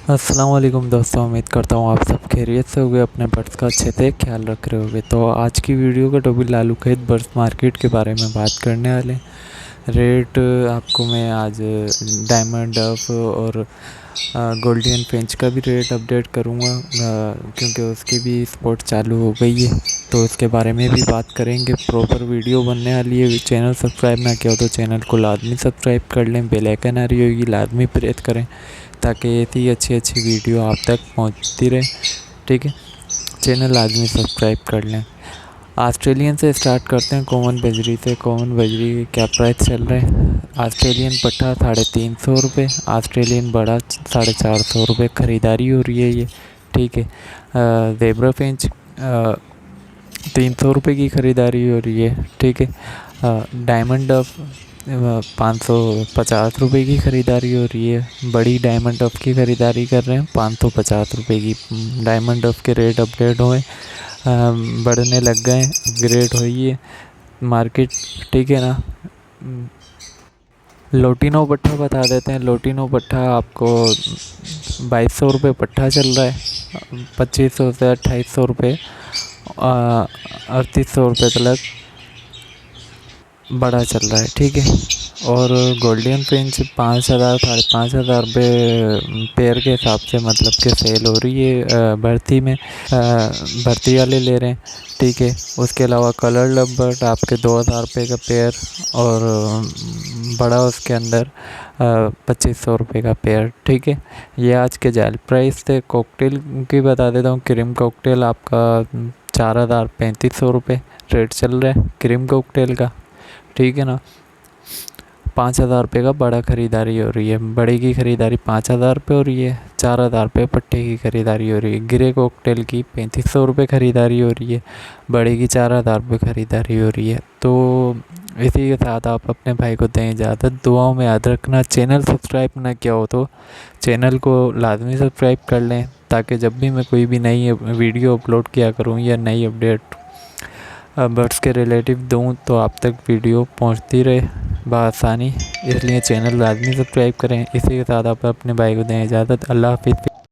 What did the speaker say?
अस्सलाम वालेकुम दोस्तों, उम्मीद करता हूँ आप सब खैरियत से होगे, अपने बर्ड्स का अच्छे से ख्याल रख रहे होगे। तो आज की वीडियो का टॉपिक लालू खैत बर्ड्स मार्केट के बारे में बात करने वाले हैं। रेट आपको मैं आज डायमंड डफ और गोल्डन फिंच का भी रेट अपडेट करूँगा, क्योंकि उसकी भी स्पोर्ट चालू हो गई है, तो उसके बारे में भी बात करेंगे। प्रॉपर वीडियो बनने वाली है। चैनल सब्सक्राइब ना किया हो तो चैनल को लाजमी सब्सक्राइब कर लें, बेल आइकन आ रही होगी लाजमी प्रेस करें ताकि ऐसी अच्छी अच्छी वीडियो आप तक पहुंचती रहे। ठीक है, चैनल लाजमी सब्सक्राइब कर लें। ऑस्ट्रेलियन से स्टार्ट करते हैं, कॉमन बजरी से। कॉमन बजरी के क्या प्राइस चल रहे हैं? ऑस्ट्रेलियन पट्टा 350 रुपये, ऑस्ट्रेलियन बड़ा 450 रुपये खरीदारी हो रही है ये। ठीक है, ज़ेब्रा फिंच 300 रुपये की ख़रीदारी हो रही है। ठीक है, डायमंड डफ 550 रुपये की ख़रीदारी हो रही है। बड़ी डायमंड डफ की ख़रीदारी कर रहे हैं 550 रुपये की। डायमंड डफ के रेट अपडेट हुए, बढ़ने लग गए, अपग्रेड हुई है मार्केट। ठीक है ना। लोटिनो पट्ठा बता देते हैं। लोटिनो पट्ठा आपको 2200 रुपये पट्ठा चल रहा है, 2500 से 2800 रुपये, 3800 रुपये तक बड़ा चल रहा है। ठीक है, और गोल्डन फिंच 5000 5500 रुपये पेयर के हिसाब से मतलब कि सेल हो रही है भर्ती में, भर्ती वाले ले रहे हैं। ठीक है, उसके अलावा कलर लव आपके 2000 रुपये का पेयर, और बड़ा उसके अंदर 2500 रुपये का पेयर। ठीक है, ये आज के जाल प्राइस थे। कॉकटेल की बता देता हूँ। क्रीम कॉकटेल आपका 3500 रुपये रेट चल रहा है क्रीम कॉकटेल का। ठीक है ना। 5000 रुपये का बड़ा ख़रीदारी हो रही है, बड़े की ख़रीदारी 5000 रुपये हो रही है, 4000 रुपये पट्टे की ख़रीदारी हो रही है। ग्रे कॉकटेल की 3500 रुपये ख़रीदारी हो रही है, बड़े की 4000 रुपये ख़रीदारी हो रही है। तो इसी के साथ आप अपने भाई को दें इजाज़त। दुआओं में याद रखना। चैनल सब्सक्राइब ना किया हो तो चैनल को लाजमी सब्सक्राइब कर लें, ताकि जब भी मैं कोई भी नई वीडियो अपलोड किया करूँ या नई अपडेट बर्ड्स के रिलेटिव दूँ तो आप तक वीडियो पहुंचती रहे बआसानी। इसलिए चैनल लाजमी सब्सक्राइब करें। इसी के साथ आप अपने भाई को दें इजाज़त। अल्लाह हाफिज़।